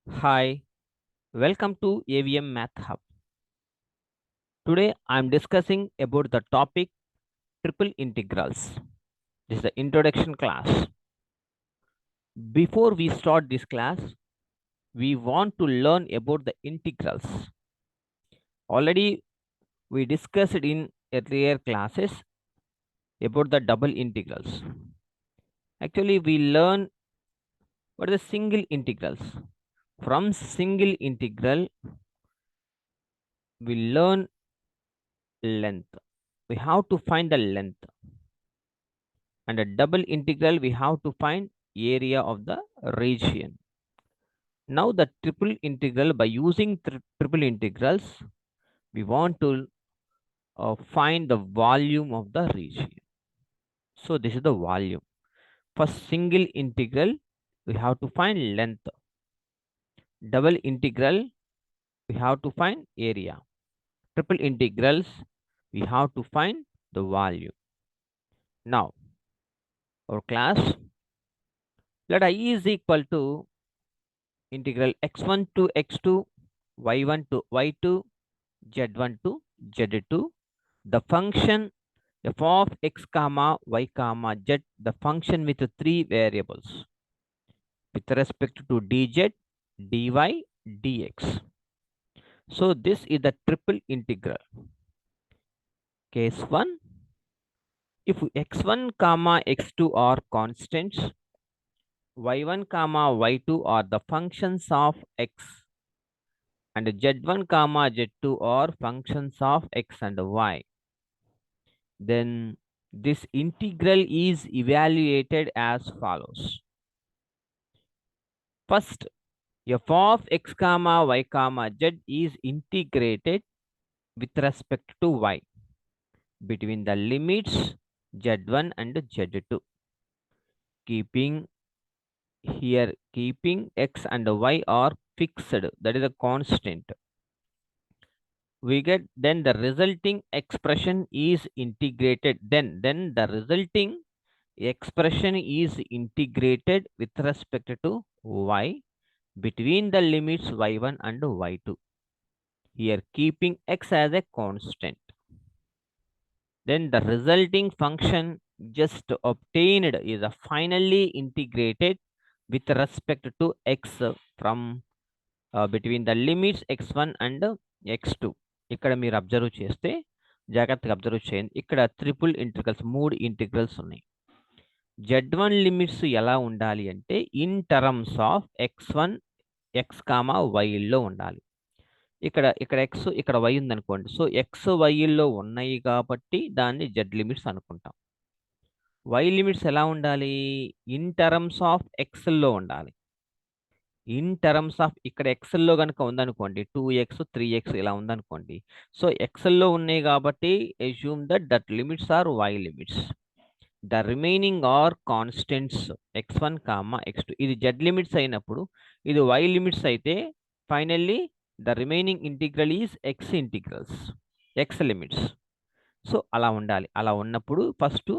Hi, welcome to AVM Math Hub. Today I am discussing about the topic triple integrals. This is the introduction class. Before we start this class, we want to learn about the integrals. Already we discussed in earlier classes about the double integrals. Actually, we learn what are the single integrals. From single integral, we learn length. We have to find the length. And a double integral, we have to find area of the region. Now the triple integral, by using triple integrals, we want to find the volume of the region. So this is the volume. For single integral, we have to find length. Double integral, we have to find area. Triple integrals, we have to find the volume. Now, our class, let I is equal to integral x1 to x2, y1 to y2, z1 to z2. The function f of x comma y comma z, the function with three variables with respect to dz, dy, dx. So this is the triple integral. Case 1, if x1 comma x2 are constants, y1 comma y2 are the functions of x, and z1 comma z2 are functions of x and y, then this integral is evaluated as follows. First, f of x comma y comma z is integrated with respect to y between the limits z1 and z2, keeping x and y are fixed, that is a constant. We get then the resulting expression is integrated, then the resulting expression is integrated with respect to y between the limits y1 and y2, here keeping x as a constant. Then the resulting function just obtained is a finally integrated with respect to x from between the limits x1 and x2. ఇక్కడ మీరు observe చేస్తే జాగ్రత్తగా observe చేయండి, ఇక్కడ triple integrals, మూడు integrals ఉన్నాయి. z1 limits ఎలా ఉండాలి అంటే in terms of x1 x comma వైలో ఉండాలి. ఇక్కడ ఎక్స్ ఇక్కడ వై ఉందనుకోండి. సో ఎక్స్ వైలో ఉన్నాయి కాబట్టి దాన్ని జెడ్ లిమిట్స్ అనుకుంటాం. వై లిమిట్స్ ఎలా ఉండాలి? ఇన్ టర్మ్స్ ఆఫ్ ఎక్స్లో ఉండాలి. ఇన్ టర్మ్స్ ఆఫ్ ఇక్కడ ఎక్స్ఎల్లో కనుక ఉందనుకోండి, 2x 3x ఇలా ఉందనుకోండి. సో ఎక్స్ఎల్లో ఉన్నాయి కాబట్టి assume that limits are y limits. The remaining are constants x1 comma x2. ఇది జెడ్ లిమిట్స్ అయినప్పుడు, ఇది వై లిమిట్స్ అయితే finally the remaining integral is x integrals, x limits. So అలా ఉండాలి. అలా ఉన్నప్పుడు ఫస్ట్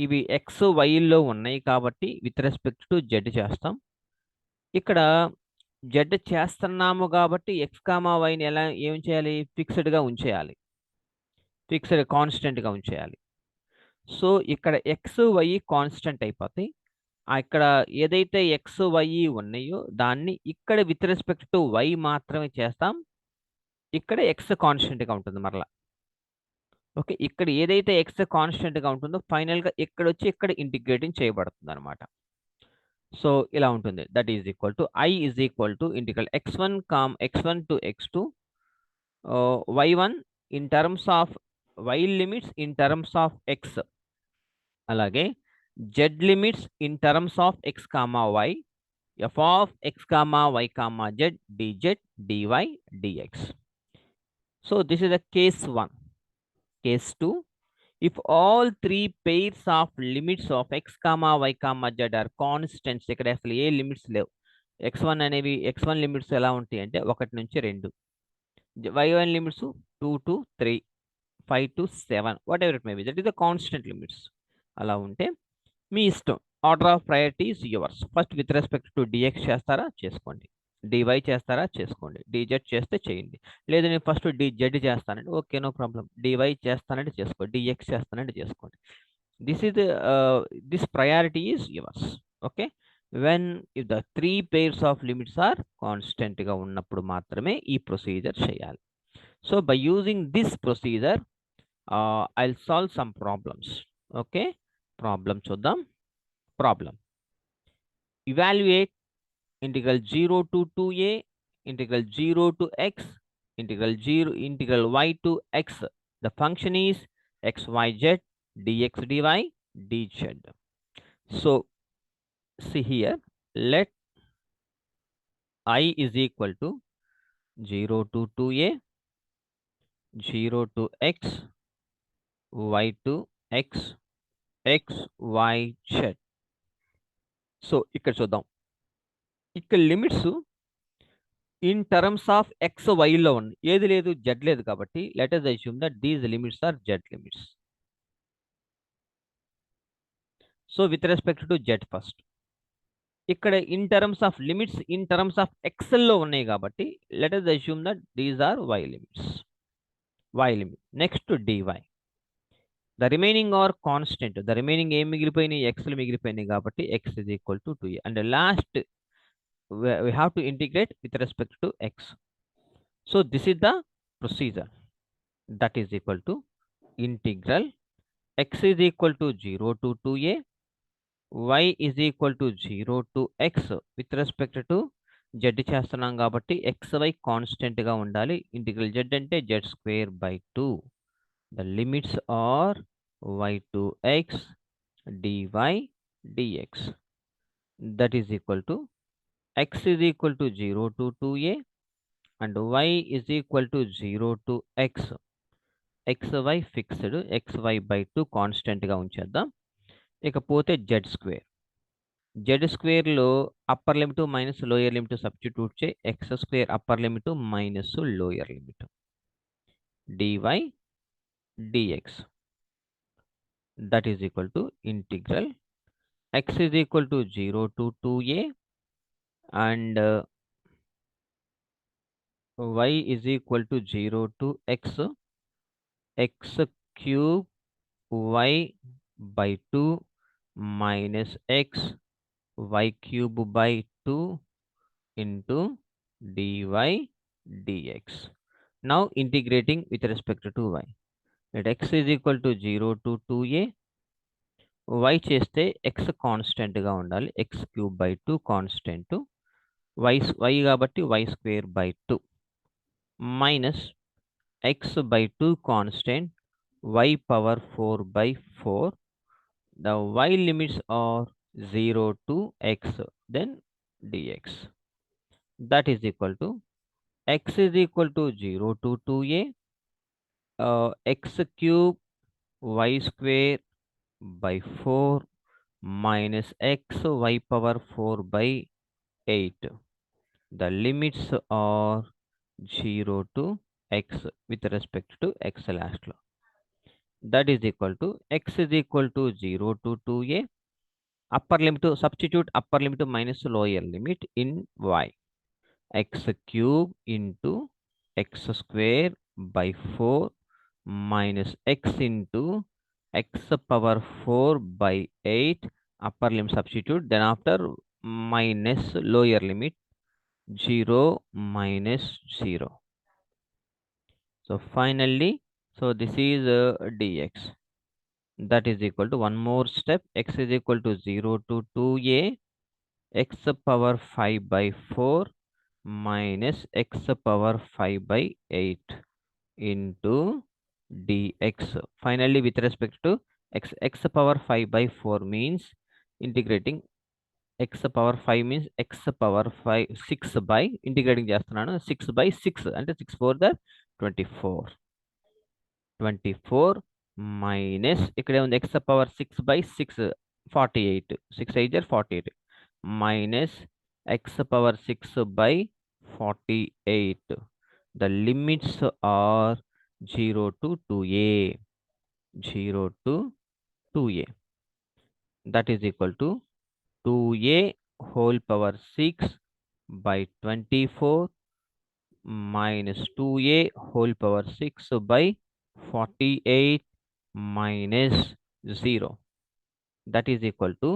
ఇవి ఎక్స్ వైలో ఉన్నాయి కాబట్టి విత్ రెస్పెక్ట్ టు జెడ్ చేస్తాం. ఇక్కడ జెడ్ చేస్తున్నాము కాబట్టి ఎక్స్ కామా వైని ఎలా ఏం చేయాలి? ఫిక్స్డ్గా ఉంచేయాలి, ఫిక్స్డ్ కాన్స్టెంట్గా ఉంచేయాలి. సో ఇక్కడ ఎక్స్ వై కాన్స్టెంట్ అయిపోతాయి. ఇక్కడ ఏదైతే ఎక్స్ వై ఉన్నాయో దాన్ని ఇక్కడ విత్ రెస్పెక్ట్ టు వై మాత్రమే చేస్తాం. ఇక్కడ ఎక్స్ కాన్స్టెంట్గా ఉంటుంది మరలా. ఓకే, ఇక్కడ ఏదైతే ఎక్స్ కాన్స్టెంట్గా ఉంటుందో ఫైనల్గా ఇక్కడ వచ్చి ఇక్కడ ఇంటిగ్రేటింగ్ చేయబడుతుంది అనమాట. సో ఇలా ఉంటుంది. That is equal to I is equal to integral x1 to x2 y1 in terms of y limits in terms of x, అలాగే z limits in terms of x comma y, f of x comma y comma z dz dy dx. So this is the case 1. Case 2, if all three pairs of limits of x comma y comma z are constants, ఇక్కడ అసలు ఏ limits లేవు. x1 అనేవి x1 limits ఎలా ఉంటాయి అంటే 1 నుంచి 2, y1 limits 2 to 3, 5 to 7, whatever it may be, that is the constant limits. అలా ఉంటే మీ ఇష్టం. Order of priority is yours. First with respect to dx చేస్తారా చేసుకోండి, డివై చేస్తారా చేసుకోండి, డిజెడ్ చేస్తే చేయండి. లేదు నేను ఫస్ట్ డిజెడ్ చేస్తానండి, ఓకే నో ప్రాబ్లం. డివై చేస్తానంటే చేసుకోండి, డిఎక్స్ చేస్తానంటే చేసుకోండి. This is this priority is yours. Okay, when if the 3 pairs of limits are constant గా ఉన్నప్పుడు మాత్రమే ఈ ప్రొసీజర్ చేయాలి. So by using this procedure I'll solve some problems. Okay, problem చూద్దాం. Problem, evaluate integral 0 to 2a, integral 0 to x, integral y to x. The function is xyz dx dy dz. So see here, let I is equal to 0 to 2a, 0 to x, y to x, x y z. So ఇక్కడ చూద్దాం, ఇక్కడ limits in terms of x వైలో ఉంది, ఏది లేదు z లేదు కాబట్టి let us assume that these limits are z limits. So with respect to z first, ఇక్కడ in terms of limits in terms of ఎక్సెల్లో ఉన్నాయి కాబట్టి let us assume that these are y limits. y limit. Next dy, the remaining are constant, the remaining ఏం మిగిలిపోయినాయి, ఎక్స్లు మిగిలిపోయినాయి కాబట్టి x is equal to 2a. And last we have to integrate with respect to x. So this is the procedure, that is equal to integral x is equal to 0 to 2a, y is equal to 0 to x. with respect to z చేస్తున్నాం కాబట్టి xy constant గా ఉండాలి. Integral z అంటే z square by 2. The limits are y to x dy dx. That is equal to x is equal to 0 to 2a and y is equal to 0 to x. xy fixed, xy by 2 constant గా ఉంచేద్దాం. ఇకపోతే z square, z స్క్వేర్లో upper limit minus lower limit substitute చే x square upper limit minus lower limit dy dx. That is equal to integral x is equal to 0 to 2a and y is equal to 0 to x, x cube y by 2 minus x y cube by 2 into dy dx. Now integrating with respect to y. Let x is equal to 0 to 2a, y చేస్తే x constant గా ఉండాలి, x cube by 2 constant, y కాబట్టి y square by 2 minus x by 2 constant, y power 4 by 4. The y limits are 0 to x, then dx. That is equal to x is equal to 0 to 2a, x cube y square by 4 minus x y power 4 by 8. The limits are 0 to x with respect to x last law. That is equal to x is equal to 0 to 2a, upper limit to substitute upper limit to minus lower limit in y, x cube into x square by 4 minus x into x power 4 by 8, upper limit substitute, then after minus lower limit 0 minus 0. So finally, so this is dx. That is equal to one more step, x is equal to 0 to 2a, x power 5 by 4 minus x power 5 by 8 into dx. Finally, with respect to x power 5 by 4 means integrating x power 5 means x power 5 6 by integrating చేస్తున్నాను 6 by 6 అంటే 6 4 the 24 minus ఇక్కడే ఉంది x power 6 by 6 48, 6 8 48 minus x power 6 by 48. The limits are 0 to 2a, 0 to 2a. That is equal to 2a whole power 6 by 24 minus 2a whole power 6 by 48 minus 0. That is equal to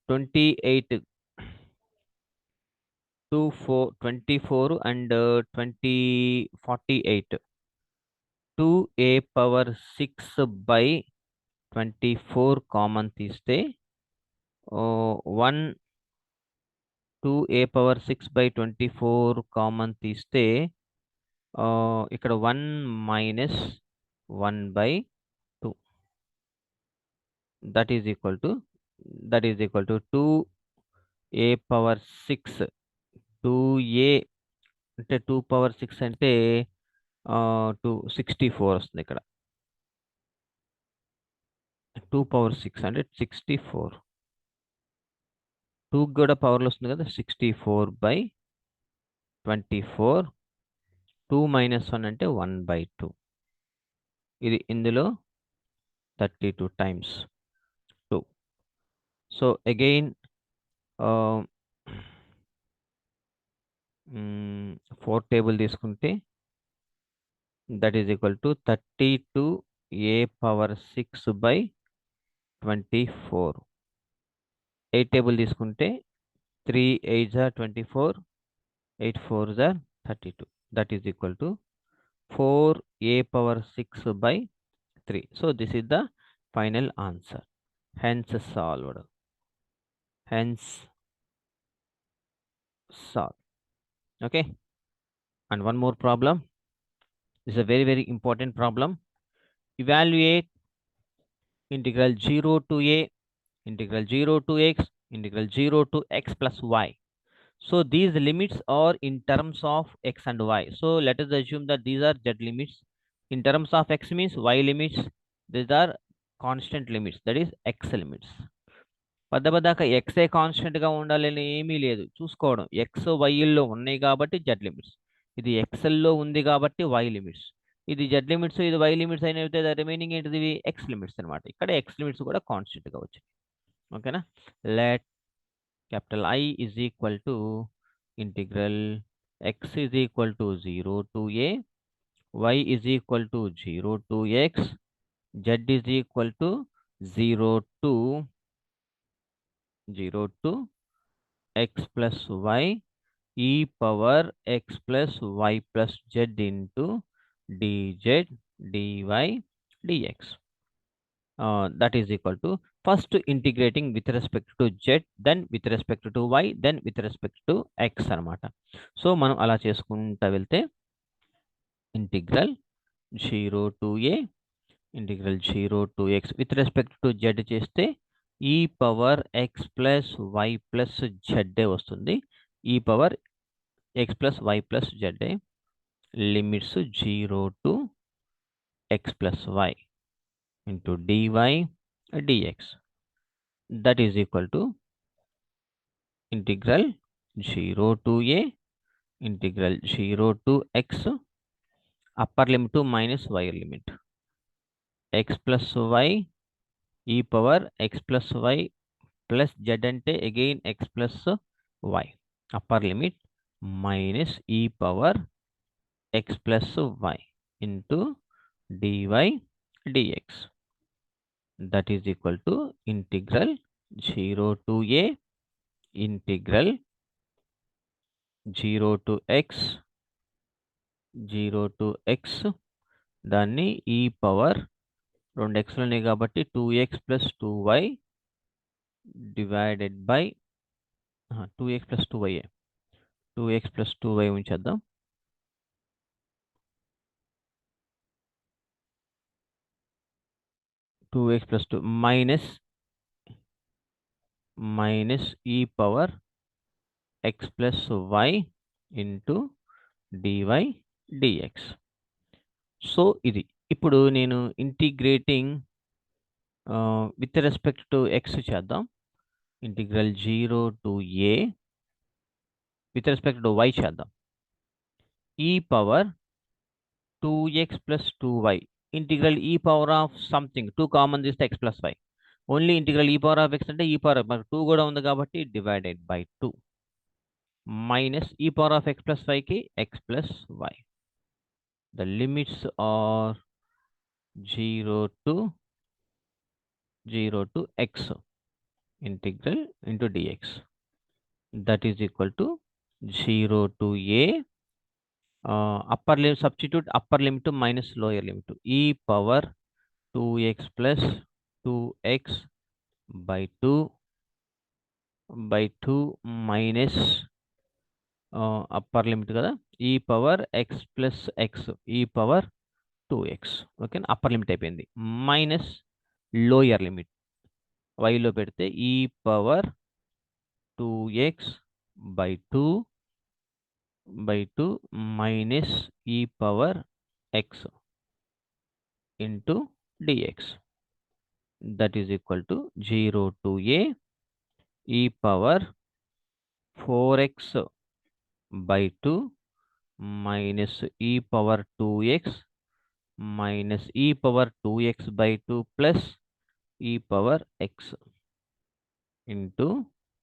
28 24 and 48. 2a power 6 by 24 common తీస్తే 1 2a power 6 by 24 common తీస్తే ఇక్కడ 1 minus 1 by 2 that is equal to 2a power 6 2a అంటే 2 power 6 అంటే 64 వస్తుంది ఇక్కడ 2 power 6 అంటే 64 2 కూడా పవర్లో వస్తుంది కదా 64 by 24 2 minus 1 అంటే 1 by 2 ఇది ఇందులో 32 times 2. సో అగైన్ 4 టేబుల్ తీసుకుంటే that is equal to 32a power 6 by 24. 8 table తీసుకుంటే 3 8s are 24, 8 4s are 32. That is equal to 4a power 6 by 3. So this is the final answer. Hence solved. Hence solved. Okay. And one more problem. This is a very, very important problem. Evaluate integral 0 to a, integral 0 to x, integral 0 to x plus y. So these limits are in terms of x and y. So let us assume that these are z limits. In terms of x means y limits. These are constant limits. That is x limits. పద్దపదాక x కాన్స్టెంట్గా ఉండాలని ఏమీ లేదు, చూసుకోవడం. X వైల్లో ఉన్నాయి కాబట్టి Z limits, ఇది ఎక్స్ఎల్లో ఉంది కాబట్టి వై లిమిట్స్, ఇది జెడ్ లిమిట్స్ ఇది వై లిమిట్స్ అయినైతే రిమైనింగ్ ఏంటిది ఎక్స్ లిమిట్స్ అనమాట. ఇక్కడ ఎక్స్ లిమిట్స్ కూడా కాన్స్టెంట్గా వచ్చాయి. ఓకేనా. Let capital I is equal to integral x is equal to 0 to a, y is equal to 0 to x, z is equal to 0 to x plus y e power x plus y plus z into dz dy dx. That is equal to first integrating with respect to z, then with respect to y, then with respect to x అనమాట. So మనం అలా చేసుకుంటా వెళ్తే integral 0 to a, integral 0 to x with respect to z చేస్తే e power x plus y plus z వస్తుంది. e power x plus y plus z limits 0 to x plus y into dy dx. That is equal to integral 0 to a, integral 0 to x, upper limit to minus y limit, x plus y e power x plus y plus z ante again x plus y, upper limit minus e power x plus y into dy dx. That is equal to integral 0 to a, integral 0 to x, 0 to x, దాన్ని e power 2 x ఉన్నాయి కాబట్టి 2x plus 2y divided by 2x plus 2y, 2x plus 2y ఉంచేద్దాం. Two x plus 2 minus e power x plus y into dy dx. So ఇది ఇప్పుడు నేను integrating with respect to x చేద్దాం. ఇంటిగ్రల్ 0 to a with respect to y చేద్దాం. e power 2x plus 2y, ఇంటిగ్రల్ e power of something 2 common తీస్తే x plus y, only integral e power of x అంటే e power 2 కూడా ఉంది కాబట్టి divided by 2. minus e power of x plus y ki x plus y. The limits are 0 to x, integral into dx. That is equal to 0 to a, upper limit, substitute upper limit to minus lower limit to e power 2x plus 2x by 2 minus upper limit కదా e power x plus x e power 2x. Okay, upper limit అయిపోయింది. Minus lower limit వైలో పెడితే e power 2x by 2 minus e power x into dx. That is equal to 0 to a e power 4x by 2 minus e power 2x minus e power 2x by 2 plus e power x into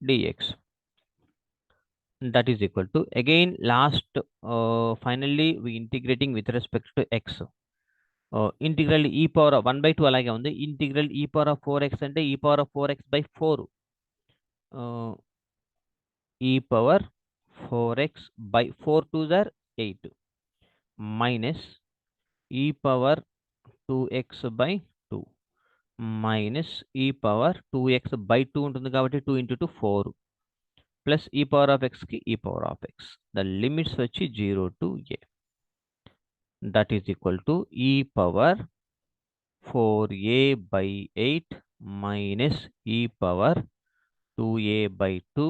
dx. That is equal to, again last, finally we integrating with respect to x. Integral e power of 1 by 2 అలాగే ఉంది. Integral e power of 4x అంటే e power of 4x by 4. E power 4x by 4 to the 8 minus e power 2x by 2 minus e power 2x by 2 ఉంటుంది కాబట్టి 2 into 2 4 plus e power of x కి e power of x. The limits వచ్చి 0 to a. That is equal to e power 4a by 8 minus e power 2a by 2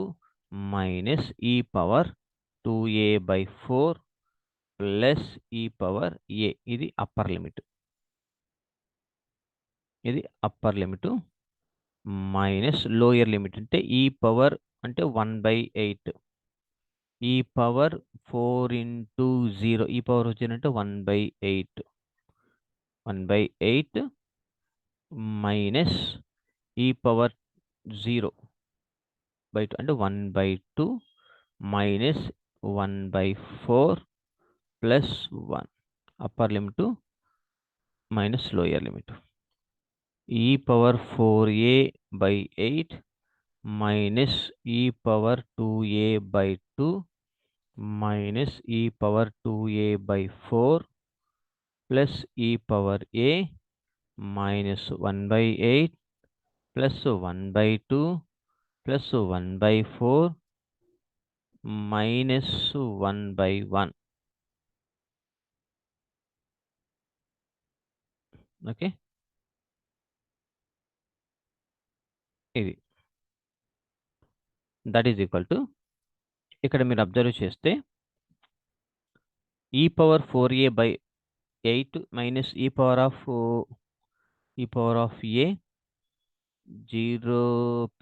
minus e power 2a by 4 plus e power a. ఇది upper limit. ఇది upper limit minus lower limit అంటే ఈ power అంటే 1/8 ఈ power 4 into 0 ఈ power వచ్చిందంటే 1/8 minus ఈ power 0/2 అంటే 1/2 minus 1/4 plus 1 upper limit minus lower limit. e power 4a by 8 minus e power 2a by 2 minus e power 2a by 4 plus e power a minus 1/8 plus 1/2 plus 1/4 minus 1/1. Okay, ఇది that is equal to, ఇక్కడ మీరు observe చేస్తే e power 4a by 8 minus e power of a 0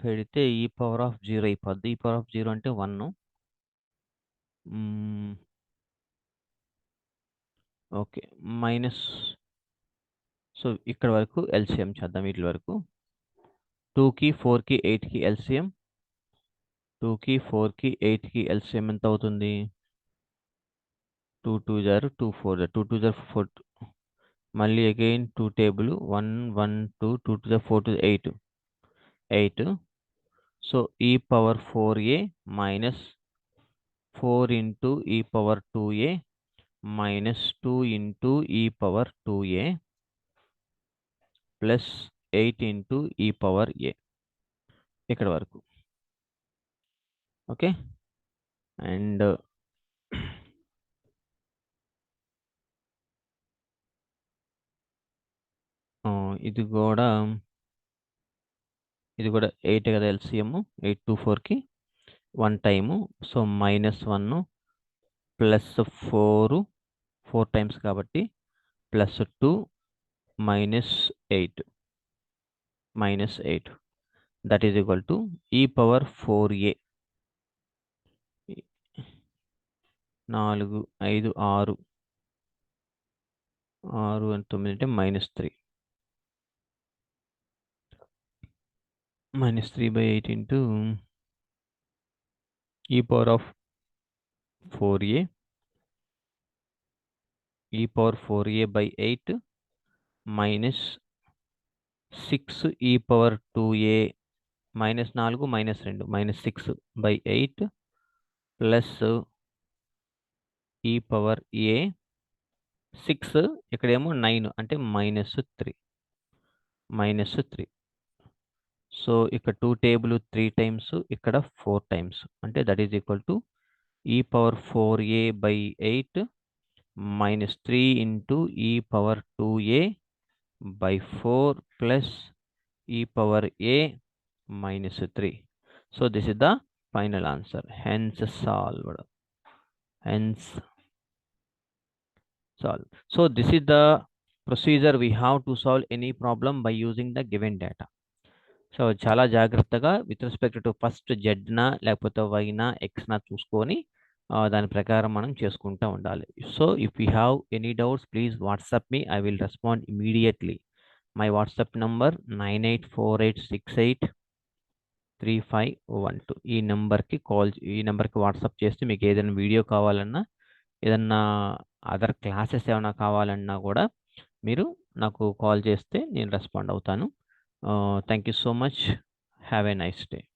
పెడితే e power of 0 అయిపోద్ది. e power of 0 అంటే 1. Okay, minus. So ఇక్కడ వరకు LCM చేద్దాం. వీటి వరకు 2కి 4కి 8కి ఎల్సిఎం 2కి 4కి 8కి ఎల్సిఎం ఎంత అవుతుంది? 2 2 జారు 2 4 2 2 జారు 4. మళ్ళీ again 2 table 1 1 2 2 2 jar 4 2 8. So e power 4a minus 4 into e power 2a minus 2 into e power 2a plus 8 into e power a. ఇక్కడ వరకు ఓకే. అండ్ ఇది కూడా 8 కదా ఎల్సిఎం. 8 to 4కి 1 టైము. సో -1 ప్లస్ 4 టైమ్స్ కాబట్టి plus 2 -8 that is equal to e power 4a 4 5 6 and 9 అంటే -3 -3/8 into e power of 4a e power 4a by 8 minus 6 e power 2a minus 4 minus 2 minus 6 by 8 plus e power a 6 ఇక్కడేమో 9 అంటే -3 so ఇక్కడ 2 table 3 times ఇక్కడ 4 times అంటే that is equal to e power 4a by 8 minus 3 into e power 2a by 4 plus e power a minus 3. So this is the final answer. Hence solved. Hence solved. So this is the procedure we have to solve any problem by using the given data. So చాలా జాగ్రత్తగా with respect to first జెడ్నా లేకపోతే వైనా ఎక్స్నా చూసుకొని దాని ప్రకారం మనం చేసుకుంటూ ఉండాలి. So if you have any doubts please WhatsApp me, I will respond immediately. My WhatsApp number 9848683512. ఈ నెంబర్కి వాట్సాప్ చేస్తే మీకు ఏదైనా వీడియో కావాలన్నా ఏదన్నా అదర్ క్లాసెస్ ఏమైనా కావాలన్నా కూడా మీరు నాకు కాల్ చేస్తే నేను రెస్పాండ్ అవుతాను. Thank you so much. Have a nice day.